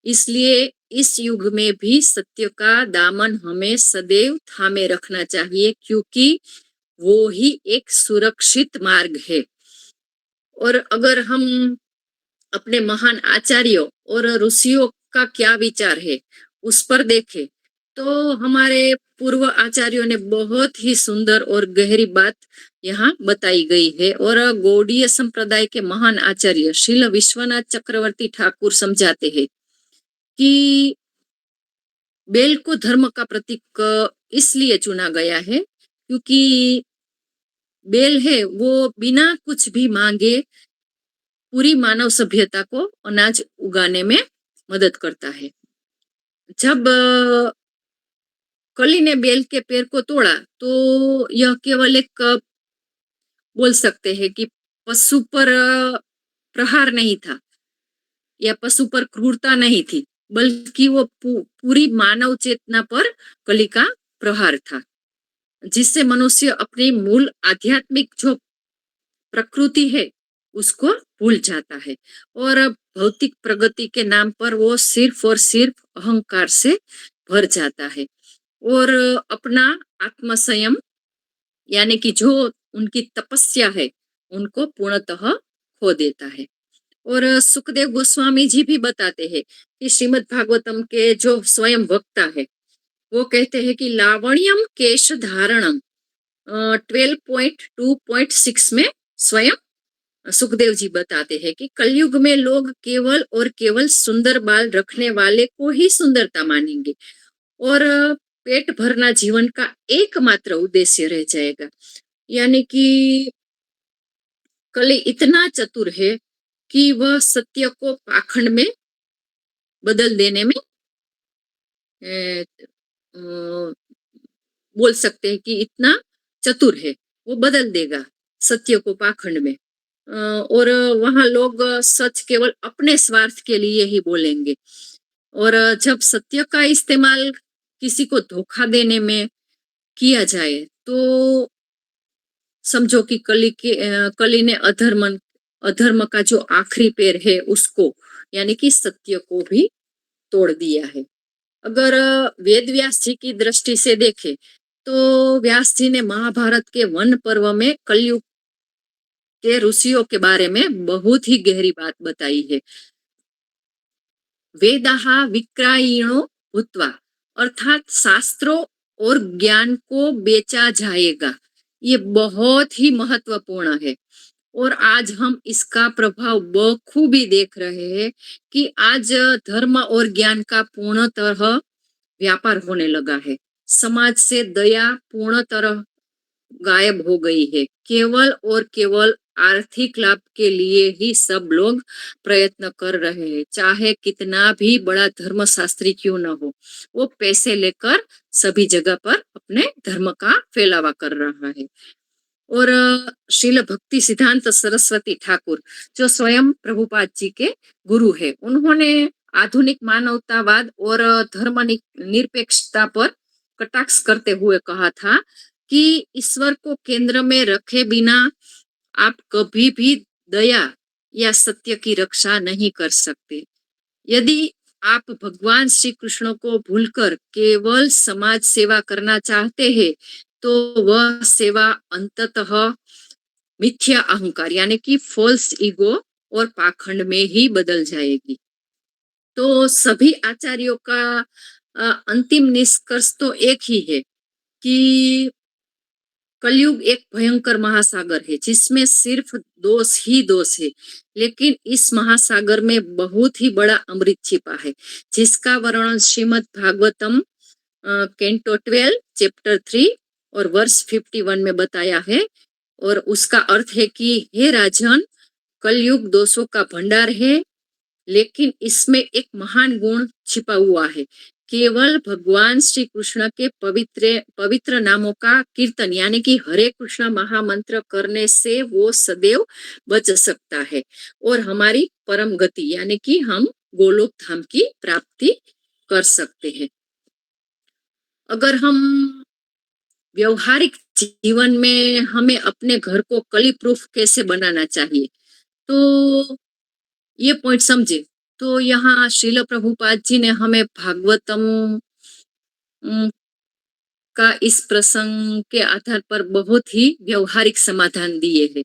इसलिए इस युग में भी सत्य का दामन हमें सदैव थामे रखना चाहिए, क्योंकि वो ही एक सुरक्षित मार्ग है। और अगर हम अपने महान आचार्यों और ऋषियों का क्या विचार है उस पर देखें, तो हमारे पूर्व आचार्यों ने बहुत ही सुंदर और गहरी बात यहाँ बताई गई है। और गौड़ीय संप्रदाय के महान आचार्य श्रील विश्वनाथ चक्रवर्ती ठाकुर समझाते हैं कि बेल को धर्म का प्रतीक इसलिए चुना गया है क्योंकि बेल है वो बिना कुछ भी मांगे पूरी मानव सभ्यता को अनाज उगाने में मदद करता है। जब कली ने बेल के पेड़ को तोड़ा तो यह केवल एक बोल सकते हैं कि पशु पर प्रहार नहीं था या पशु पर क्रूरता नहीं थी, बल्कि वो पूरी मानव चेतना पर कली का प्रहार था, जिससे मनुष्य अपनी मूल आध्यात्मिक जो प्रकृति है उसको भूल जाता है और भौतिक प्रगति के नाम पर वो सिर्फ और सिर्फ अहंकार से भर जाता है और अपना आत्मसंयम यानी कि जो उनकी तपस्या है उनको पूर्णतः खो देता है। और सुखदेव गोस्वामी जी भी बताते हैं कि श्रीमद् भागवतम के जो स्वयं वक्ता है वो कहते हैं कि लावण्यम केश धारणम 12.2.6 में स्वयं सुखदेव जी बताते हैं कि कलयुग में लोग केवल और केवल सुंदर बाल रखने वाले को ही सुंदरता मानेंगे और पेट भरना जीवन का एकमात्र उद्देश्य रह जाएगा। यानी कि कली इतना चतुर है कि वह सत्य को पाखंड में बदल देने में बोल सकते हैं कि इतना चतुर है, वो बदल देगा सत्य को पाखंड में। और वहां लोग सच केवल अपने स्वार्थ के लिए ही बोलेंगे और जब सत्य का इस्तेमाल किसी को धोखा देने में किया जाए तो समझो कि कली ने अधर्म का जो आखिरी पैर है उसको यानी कि सत्य को भी तोड़ दिया है। अगर वेद व्यास जी की दृष्टि से देखे तो व्यास जी ने महाभारत के वन पर्व में कलयुग के ऋषियों के बारे में बहुत ही गहरी बात बताई है। वेदाहा विक्रायिणो भूत्वा अर्थात शास्त्रों और ज्ञान को बेचा जाएगा, ये बहुत ही महत्वपूर्ण है और आज हम इसका प्रभाव बखूबी देख रहे हैं कि आज धर्म और ज्ञान का पूर्णतः व्यापार होने लगा है। समाज से दया पूर्ण तरह गायब हो गई है, केवल और केवल आर्थिक लाभ के लिए ही सब लोग प्रयत्न कर रहे हैं, चाहे कितना भी बड़ा धर्मशास्त्री क्यों ना हो, वो पैसे लेकर सभी जगह पर अपने धर्म का फैलावा कर रहा है। और श्रील भक्ति सिद्धांत सरस्वती ठाकुर जो स्वयं प्रभुपाद जी के गुरु है, उन्होंने आधुनिक मानवतावाद और धर्म निरपेक्षता पर कटाक्ष करते हुए कहा था कि ईश्वर को केंद्र में रखे बिना आप कभी भी दया या सत्य की रक्षा नहीं कर सकते। यदि आप भगवान श्री कृष्ण को भूलकर केवल समाज सेवा करना चाहते हैं तो वह सेवा अंततः मिथ्या अहंकार यानी कि फॉल्स ईगो और पाखंड में ही बदल जाएगी। तो सभी आचार्यों का अंतिम निष्कर्ष तो एक ही है कि कलयुग एक भयंकर महासागर है जिसमें सिर्फ दोष ही दोष है, लेकिन इस महासागर में बहुत ही बड़ा अमृत छिपा है जिसका वर्णन श्रीमद् भागवतम कैंटो 12 चैप्टर 3 और वर्ष 51 में बताया है। और उसका अर्थ है कि हे राजन, कलयुग दोषों का भंडार है, लेकिन इसमें एक महान गुण छिपा हुआ है। केवल भगवान श्री कृष्ण के पवित्र नामों का कीर्तन यानी कि हरे कृष्ण महामंत्र करने से वो सदैव बच सकता है और हमारी परम गति यानी कि हम गोलोक धाम की प्राप्ति कर सकते हैं। अगर हम व्यवहारिक जीवन में हमें अपने घर को कली प्रूफ कैसे बनाना चाहिए तो ये पॉइंट समझे तो यहाँ श्रील प्रभुपाद जी ने हमें भागवतम का इस प्रसंग के आधार पर बहुत ही व्यवहारिक समाधान दिए हैं।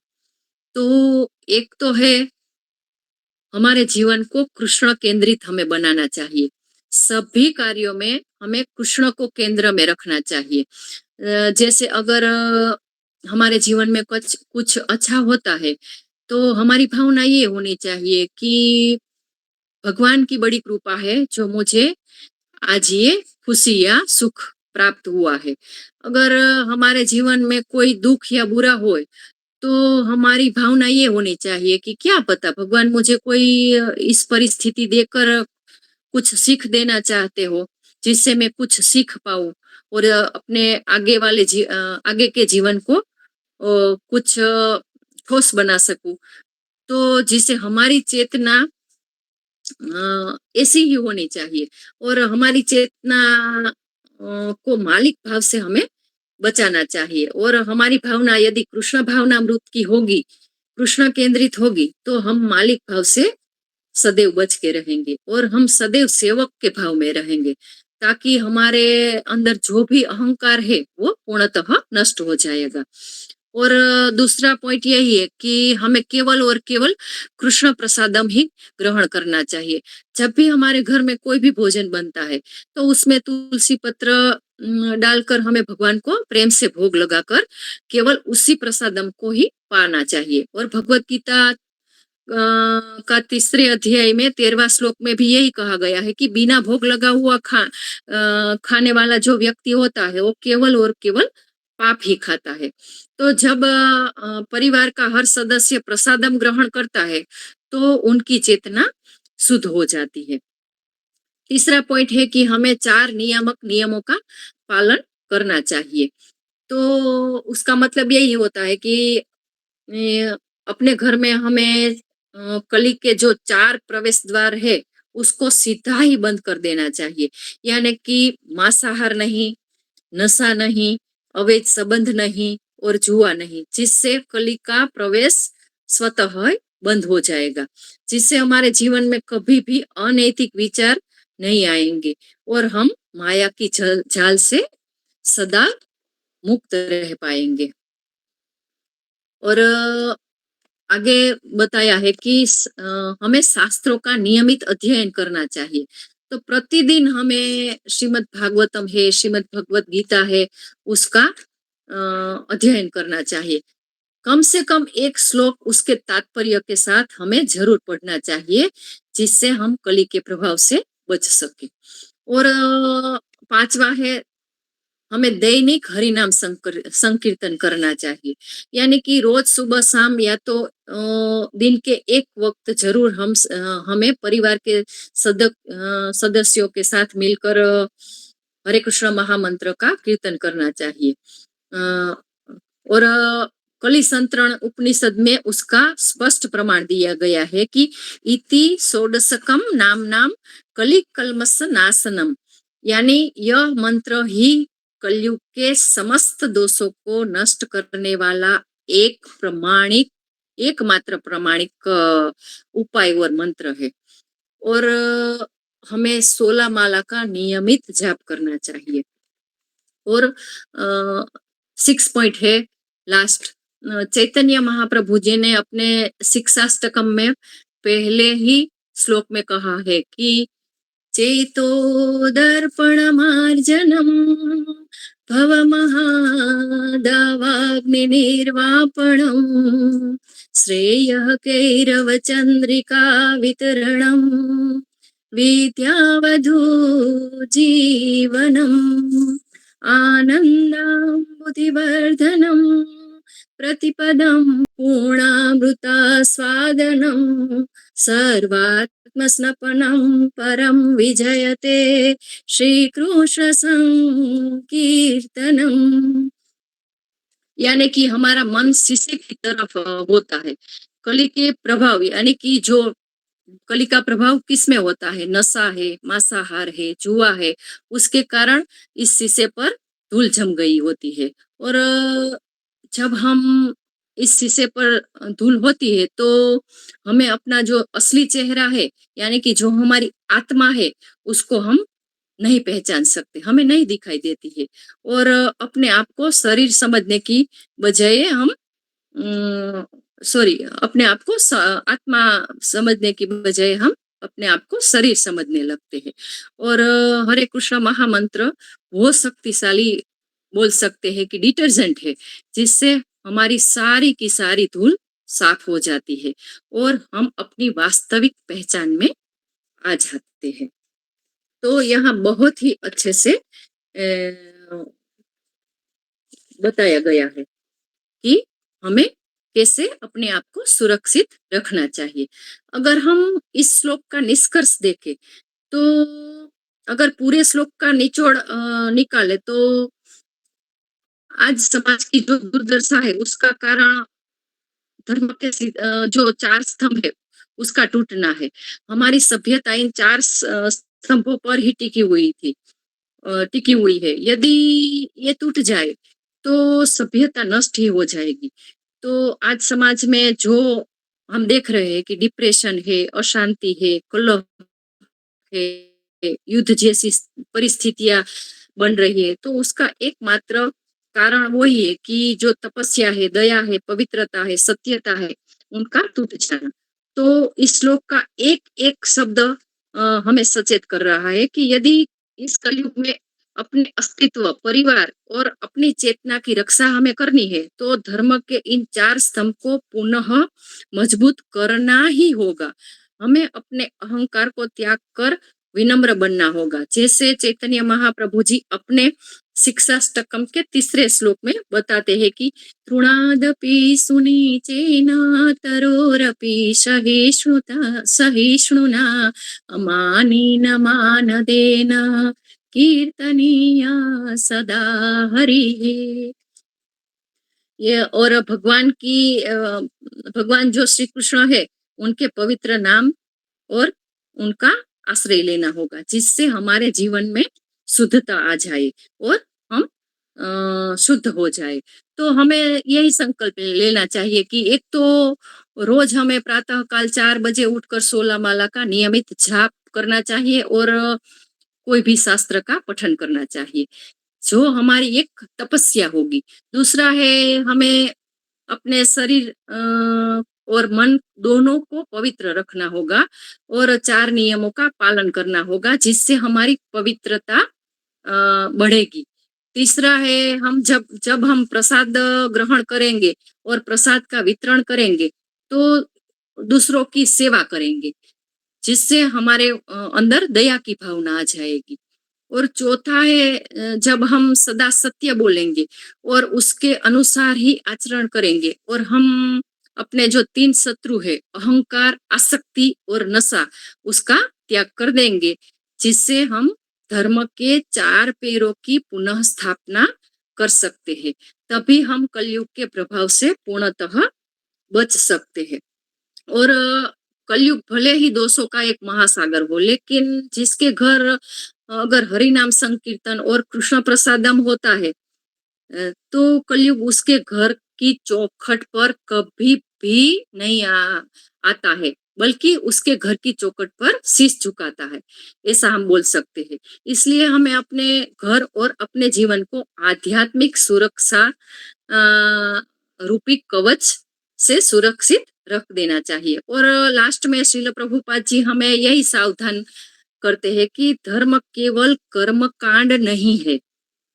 तो एक तो है हमारे जीवन को कृष्ण केंद्रित हमें बनाना चाहिए, सभी कार्यों में हमें कृष्ण को केंद्र में रखना चाहिए। जैसे अगर हमारे जीवन में कुछ कुछ अच्छा होता है, तो हमारी भावना ये होनी चाहिए कि भगवान की बड़ी कृपा है जो मुझे आज ये खुशी या सुख प्राप्त हुआ है। अगर हमारे जीवन में कोई दुख या बुरा होए, तो हमारी भावना ये होनी चाहिए कि क्या पता भगवान मुझे कोई इस परिस्थिति देकर कुछ सीख देना चाहते हो, जिससे मैं कुछ सीख पाऊँ और अपने आगे के जीवन को कुछ ठोस बना सकूँ। तो जिससे हमारी चेतना ऐसी ही होनी चाहिए और हमारी चेतना को मालिक भाव से हमें बचाना चाहिए और हमारी भावना यदि कृष्ण भावनामृत की होगी, कृष्ण केंद्रित होगी, तो हम मालिक भाव से सदैव बच के रहेंगे और हम सदैव सेवक के भाव में रहेंगे, ताकि हमारे अंदर जो भी अहंकार है वो पूर्णतः नष्ट हो जाएगा। और दूसरा पॉइंट यही है कि हमें केवल और केवल कृष्ण प्रसादम ही ग्रहण करना चाहिए। जब भी हमारे घर में कोई भी भोजन बनता है, तो उसमें तुलसी पत्र डालकर हमें भगवान को प्रेम से भोग लगाकर केवल उसी प्रसादम को ही पाना चाहिए। और भगवत गीता का तीसरे अध्याय में 13वां श्लोक में भी यही कहा गया है कि बिना भोग लगा हुआ खाने वाला जो व्यक्ति होता है वो केवल और केवल पाप ही खाता है। तो जब परिवार का हर सदस्य प्रसादम ग्रहण करता है, तो उनकी चेतना शुद्ध हो जाती है। तीसरा पॉइंट है कि हमें 4 नियामक नियमों का पालन करना चाहिए। तो उसका मतलब यही होता है कि अपने घर में हमें कली के जो 4 प्रवेश द्वार है, उसको सीधा ही बंद कर देना चाहिए। यानी कि मांसाहार नहीं, नशा नहीं, अवैध संबंध नहीं और जुआ नहीं, जिससे कली का प्रवेश स्वतः ही बंद हो जाएगा, जिससे हमारे जीवन में कभी भी अनैतिक विचार नहीं आएंगे और हम माया की जाल से सदा मुक्त रह पाएंगे। और आगे बताया है कि हमें शास्त्रों का नियमित अध्ययन करना चाहिए। तो प्रतिदिन हमें श्रीमद् भागवतम है, श्रीमद् भगवत गीता है, उसका अध्ययन करना चाहिए। कम से कम एक श्लोक उसके तात्पर्य के साथ हमें जरूर पढ़ना चाहिए, जिससे हम कली के प्रभाव से बच सके। और 5वां है, हमें दैनिक हरिनाम संकीर्तन करना चाहिए। यानी कि रोज सुबह शाम या तो दिन के एक वक्त जरूर हमें परिवार के सदस्यों के साथ मिलकर हरे कृष्ण महामंत्र का कीर्तन करना चाहिए। और कली संतरण उपनिषद में उसका स्पष्ट प्रमाण दिया गया है कि इति षोडशकम नाम नाम कली कल्मष नाशनम, यानी यह मंत्र ही कलयुग के समस्त दोषों को नष्ट करने वाला एकमात्र प्रमाणिक उपाय और मंत्र है। और हमें 16 माला का नियमित जाप करना चाहिए। और 6 पॉइंट है लास्ट, चैतन्य महाप्रभु जी ने अपने शिक्षाष्टकम में पहले ही श्लोक में कहा है कि चेतो दर्पणमार्जनम भवमहादावाग्निर्वापणम श्रेयः कैरवचन्द्रिका वितरणम विद्यावधू जीवनम आनन्दाम्बुधिवर्धनम प्रतिपदं पूर्णामृता स्वादनं सर्वात्मस्नपनं परं विजयते श्रीकृष्ण संकीर्तनम। यानी कि हमारा मन शीशे की तरफ होता है। कली के प्रभाव, यानी कि जो कली का प्रभाव किसमें होता है, नशा है, मांसाहार है, जुआ है, उसके कारण इस शीशे पर धूल जम गई होती है। और जब हम इस शीशे पर धूल होती है, तो हमें अपना जो असली चेहरा है, यानी कि जो हमारी आत्मा है, उसको हम नहीं पहचान सकते, हमें नहीं दिखाई देती है। और अपने आप को शरीर समझने की बजाय हम सॉरी अपने आप को आत्मा समझने की बजाय हम अपने आप को शरीर समझने लगते हैं। और हरे कृष्ण महामंत्र वो शक्तिशाली बोल सकते हैं कि डिटर्जेंट है, जिससे हमारी सारी की सारी धूल साफ हो जाती है और हम अपनी वास्तविक पहचान में आ जाते हैं। तो यहाँ बहुत ही अच्छे से बताया गया है कि हमें कैसे अपने आप को सुरक्षित रखना चाहिए। अगर हम इस श्लोक का निष्कर्ष देखें, तो अगर पूरे श्लोक का निचोड़ निकाले, तो आज समाज की जो दुर्दशा है उसका कारण धर्म के जो 4 स्तंभ है उसका टूटना है। हमारी सभ्यता इन 4 स्तंभों पर ही टिकी हुई है। यदि ये टूट जाए तो सभ्यता नष्ट ही हो जाएगी। तो आज समाज में जो हम देख रहे हैं कि डिप्रेशन है, अशांति है, कलह है, युद्ध जैसी परिस्थितियां बन रही है, तो उसका एकमात्र कारण वही है कि जो तपस्या है, दया है, पवित्रता है, सत्यता है, उनका टूट जाना। तो इस श्लोक का एक एक शब्द हमें सचेत कर रहा है कि यदि इस कलयुग में अपने अस्तित्व, परिवार और अपनी चेतना की रक्षा हमें करनी है, तो धर्म के इन 4 स्तंभ को पुनः मजबूत करना ही होगा। हमें अपने अहंकार को त्याग कर विनम्र बनना होगा, जैसे चैतन्य महाप्रभु जी अपने शिक्षाष्टकम के 3 श्लोक में बताते हैं कि तृणादपि सुनीचेन तरोरपि सहिष्णुना अमानेन मानदेन कीर्तनीय सदा हरि। ये और भगवान जो श्री कृष्ण है, उनके पवित्र नाम और उनका आश्रय लेना होगा, जिससे हमारे जीवन में शुद्धता आ जाए और हम शुद्ध हो जाए। तो हमें यही संकल्प लेना चाहिए कि एक तो रोज हमें प्रातः काल 4 बजे उठकर 16 माला का नियमित जाप करना चाहिए और कोई भी शास्त्र का पठन करना चाहिए, जो हमारी एक तपस्या होगी। दूसरा है, हमें अपने शरीर और मन दोनों को पवित्र रखना होगा और 4 नियमों का पालन करना होगा, जिससे हमारी पवित्रता बढ़ेगी। तीसरा है, हम जब हम प्रसाद ग्रहण करेंगे और प्रसाद का वितरण करेंगे, तो दूसरों की सेवा करेंगे, जिससे हमारे अंदर दया की भावना आ जाएगी। और चौथा है, जब हम सदा सत्य बोलेंगे और उसके अनुसार ही आचरण करेंगे और हम अपने जो 3 शत्रु है, अहंकार, आसक्ति और नशा, उसका त्याग कर देंगे, जिससे हम धर्म के 4 पैरों की पुनः स्थापना कर सकते हैं। तभी हम कलयुग के प्रभाव से पूर्णतः बच सकते हैं। और कलयुग भले ही दोषों का एक महासागर हो, लेकिन जिसके घर अगर हरि नाम संकीर्तन और कृष्ण प्रसादम होता है, तो कलयुग उसके घर की चौखट पर कभी भी नहीं आता है, बल्कि उसके घर की चौखट पर शीश झुकाता है, ऐसा हम बोल सकते हैं। इसलिए हमें अपने घर और अपने जीवन को आध्यात्मिक सुरक्षा रूपी कवच से सुरक्षित रख देना चाहिए। और लास्ट में श्रील प्रभुपाद जी हमें यही सावधान करते हैं कि धर्म केवल कर्म कांड नहीं है,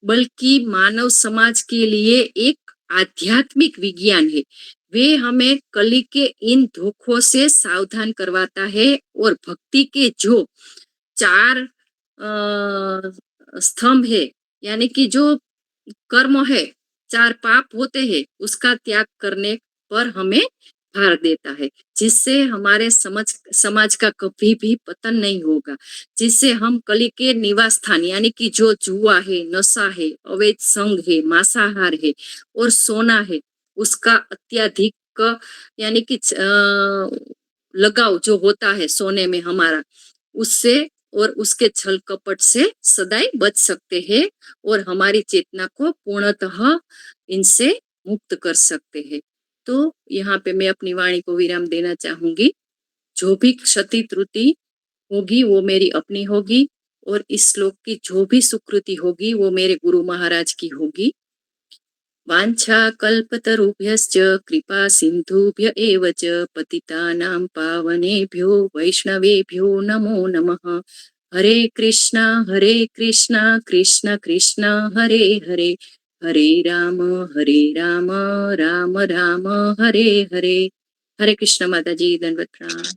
बल्कि मानव समाज के लिए एक आध्यात्मिक विज्ञान है। वे हमें कली के इन धोखों से सावधान करवाता है और भक्ति के जो 4 स्तंभ है, यानी कि जो कर्म है, 4 पाप होते हैं, उसका त्याग करने पर हमें भार देता है, जिससे हमारे समाज का कभी भी पतन नहीं होगा, जिससे हम कली के निवास स्थान, यानी कि जो जुआ है, नशा है, अवैध संग है, मांसाहार है और सोना है, उसका अत्यधिक यानी कि लगाव जो होता है सोने में हमारा, उससे और उसके छल कपट से सदैव बच सकते हैं और हमारी चेतना को पूर्णतः इनसे मुक्त कर सकते हैं। तो यहाँ पे मैं अपनी वाणी को विराम देना चाहूंगी। जो भी क्षति त्रुटि होगी वो मेरी अपनी होगी और इस श्लोक की जो भी सुकृति होगी वो मेरे गुरु महाराज की होगी। वाञ्छा कल्पतरुभ्यश्च कृपा सिन्धुभ्य एव च पतितानां पावनेभ्यो वैष्णवेभ्यो नमो नमः। हरे कृष्णा कृष्ण कृष्ण हरे हरे, हरे राम राम राम हरे हरे। हरे कृष्ण माताजी, दंडवत प्रणाम।